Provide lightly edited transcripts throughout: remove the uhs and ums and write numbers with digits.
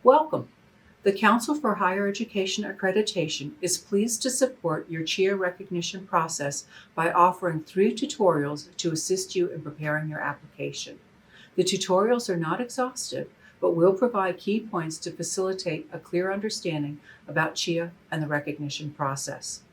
Welcome. The Council for Higher Education Accreditation is pleased to support your CHEA recognition process by offering 3 tutorials to assist you in preparing your application. The tutorials are not exhaustive, but will provide key points to facilitate a clear understanding about CHEA and the recognition process.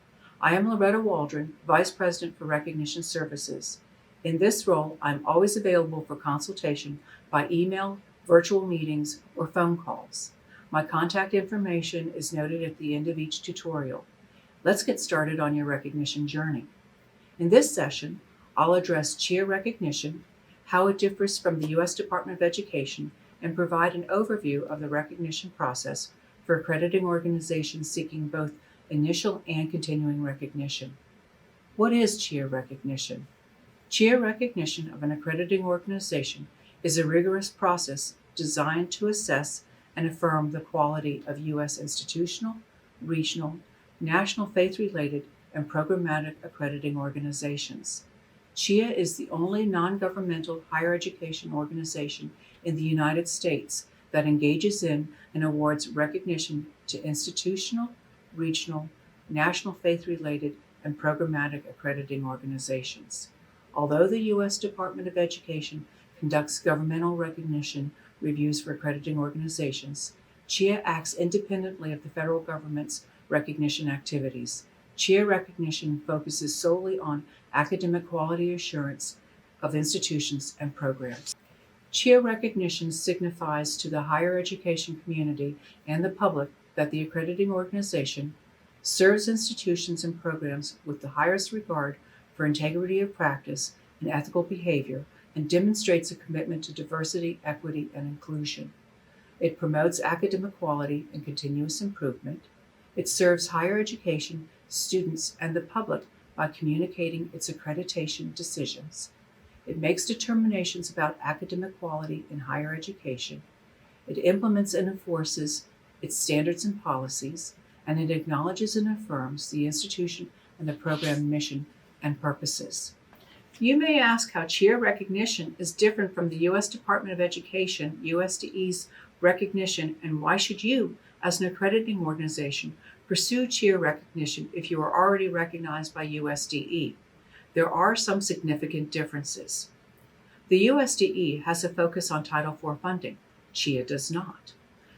I am Loretta Waldron, Vice President for Recognition Services. In this role, I'm always available for consultation by email, virtual meetings, or phone calls. My contact information is noted at the end of each tutorial. Let's get started on your recognition journey. In this session, I'll address CHEA recognition, how it differs from the U.S. Department of Education, and provide an overview of the recognition process for accrediting organizations seeking both initial and continuing recognition. What is CHEA recognition? CHEA recognition of an accrediting organization is a rigorous process designed to assess and affirm the quality of U.S. institutional, regional, national faith-related, and programmatic accrediting organizations. CHEA is the only non-governmental higher education organization in the United States that engages in and awards recognition to institutional, regional, national faith-related, and programmatic accrediting organizations. Although the U.S. Department of Education conducts governmental recognition reviews for accrediting organizations, CHEA acts independently of the federal government's recognition activities. CHEA recognition focuses solely on academic quality assurance of institutions and programs. CHEA recognition signifies to the higher education community and the public that the accrediting organization serves institutions and programs with the highest regard for integrity of practice and ethical behavior, and demonstrates a commitment to diversity, equity, and inclusion. It promotes academic quality and continuous improvement. It serves higher education, students, and the public by communicating its accreditation decisions. It makes determinations about academic quality in higher education. It implements and enforces its standards and policies, and it acknowledges and affirms the institution and the program mission and purposes. You may ask how CHEA recognition is different from the U.S. Department of Education, USDE's recognition, and why should you, as an accrediting organization, pursue CHEA recognition if you are already recognized by USDE? There are some significant differences. The USDE has a focus on Title IV funding. CHEA does not.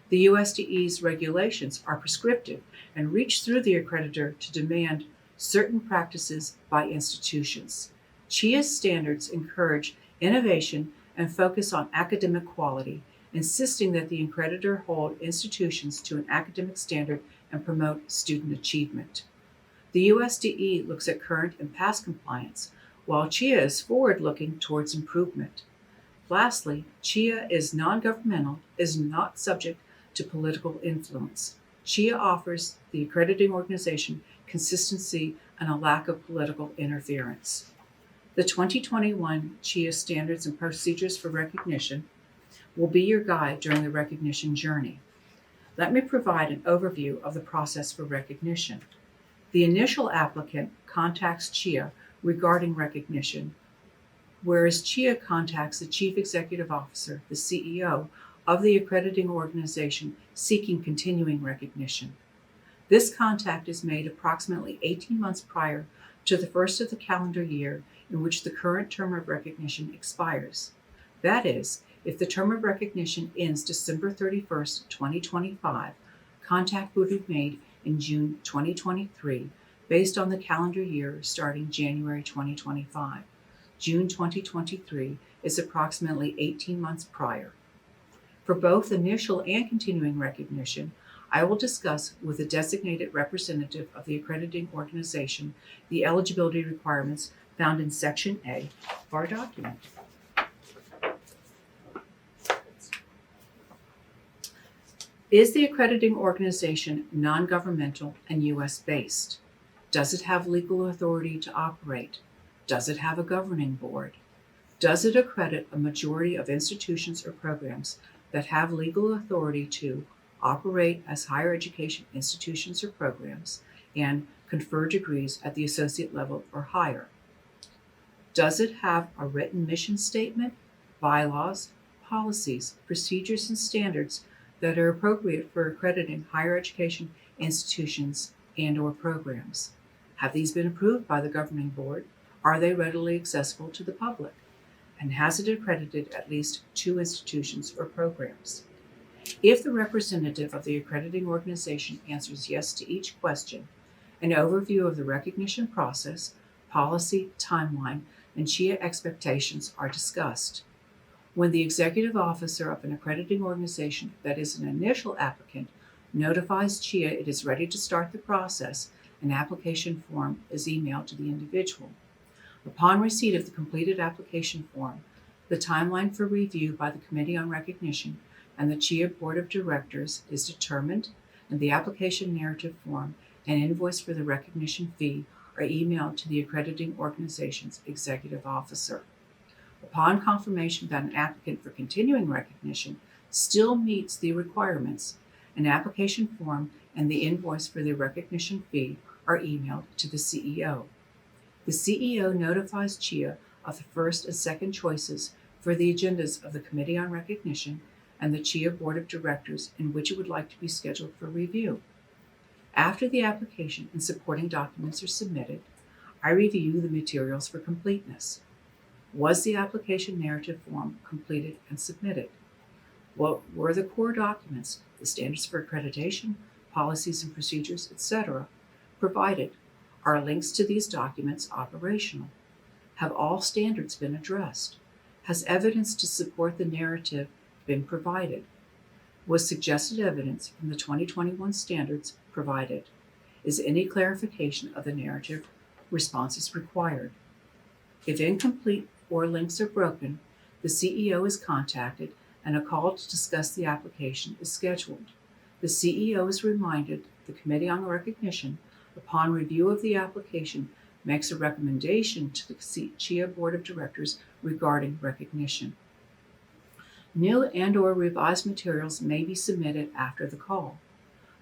The USDE's regulations are prescriptive and reach through the accreditor to demand certain practices by institutions. CHEA's standards encourage innovation and focus on academic quality, insisting that the accreditor hold institutions to an academic standard and promote student achievement. The USDE looks at current and past compliance, while CHEA is forward-looking towards improvement. Lastly, CHEA is non-governmental, is not subject to political influence. CHEA offers the accrediting organization consistency and a lack of political interference. The 2021 CHEA Standards and Procedures for Recognition will be your guide during the recognition journey. Let me provide an overview of the process for recognition. The initial applicant contacts CHEA regarding recognition, whereas CHEA contacts the Chief Executive Officer, the CEO, of the accrediting organization seeking continuing recognition. This contact is made approximately 18 months prior to the first of the calendar year in which the current term of recognition expires. That is, if the term of recognition ends December 31st, 2025, contact would be made in June 2023 based on the calendar year starting January 2025. June 2023 is approximately 18 months prior. For both initial and continuing recognition, I will discuss with a designated representative of the accrediting organization the eligibility requirements found in Section A of our document. Is the accrediting organization non-governmental and U.S.-based? Does it have legal authority to operate? Does it have a governing board? Does it accredit a majority of institutions or programs that have legal authority to operate as higher education institutions or programs and confer degrees at the associate level or higher? Does it have a written mission statement, bylaws, policies, procedures, and standards that are appropriate for accrediting higher education institutions and/or programs. Have these been approved by the governing board? Are they readily accessible to the public? And has it accredited at least 2 institutions or programs? If the representative of the accrediting organization answers yes to each question, an overview of the recognition process, policy, timeline, and CHEA expectations are discussed. When the executive officer of an accrediting organization that is an initial applicant notifies CHEA it is ready to start the process, an application form is emailed to the individual. Upon receipt of the completed application form, the timeline for review by the Committee on Recognition and the CHEA Board of Directors is determined, and the application narrative form and invoice for the recognition fee are emailed to the accrediting organization's executive officer. Upon confirmation that an applicant for continuing recognition still meets the requirements, an application form and the invoice for the recognition fee are emailed to the CEO. The CEO notifies CHEA of the first and second choices for the agendas of the Committee on Recognition and the CHEA Board of Directors in which it would like to be scheduled for review. After the application and supporting documents are submitted, I review the materials for completeness. Was the application narrative form completed and submitted? What were the core documents, the standards for accreditation, policies and procedures, etc., provided? Are links to these documents operational? Have all standards been addressed? Has evidence to support the narrative been provided? Was suggested evidence from the 2021 standards provided? Is any clarification of the narrative responses required? If incomplete or links are broken, the CEO is contacted and a call to discuss the application is scheduled. The CEO is reminded the Committee on Recognition, upon review of the application, makes a recommendation to the CHEA Board of Directors regarding recognition. New and/or revised materials may be submitted after the call.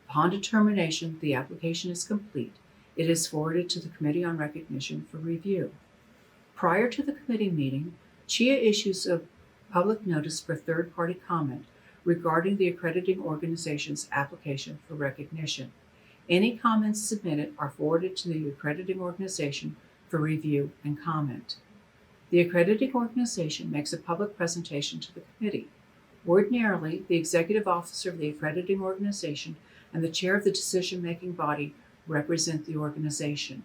Upon determination the application is complete, it is forwarded to the Committee on Recognition for review. Prior to the committee meeting, CHEA issues a public notice for third-party comment regarding the accrediting organization's application for recognition. Any comments submitted are forwarded to the accrediting organization for review and comment. The accrediting organization makes a public presentation to the committee. Ordinarily, the executive officer of the accrediting organization and the chair of the decision-making body represent the organization.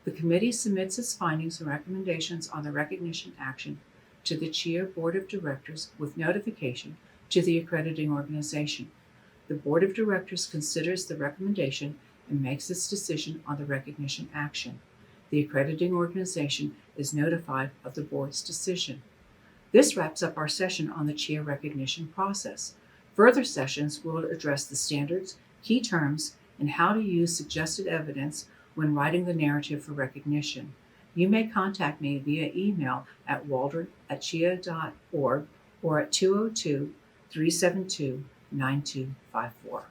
The committee submits its findings and recommendations on the recognition action to the CHEA Board of Directors with notification to the accrediting organization. The Board of Directors considers the recommendation and makes its decision on the recognition action. The accrediting organization is notified of the board's decision. This wraps up our session on the CHEA recognition process. Further sessions will address the standards, key terms, and how to use suggested evidence when writing the narrative for recognition. You may contact me via email at waldron@chea.org or at 202-372-9254.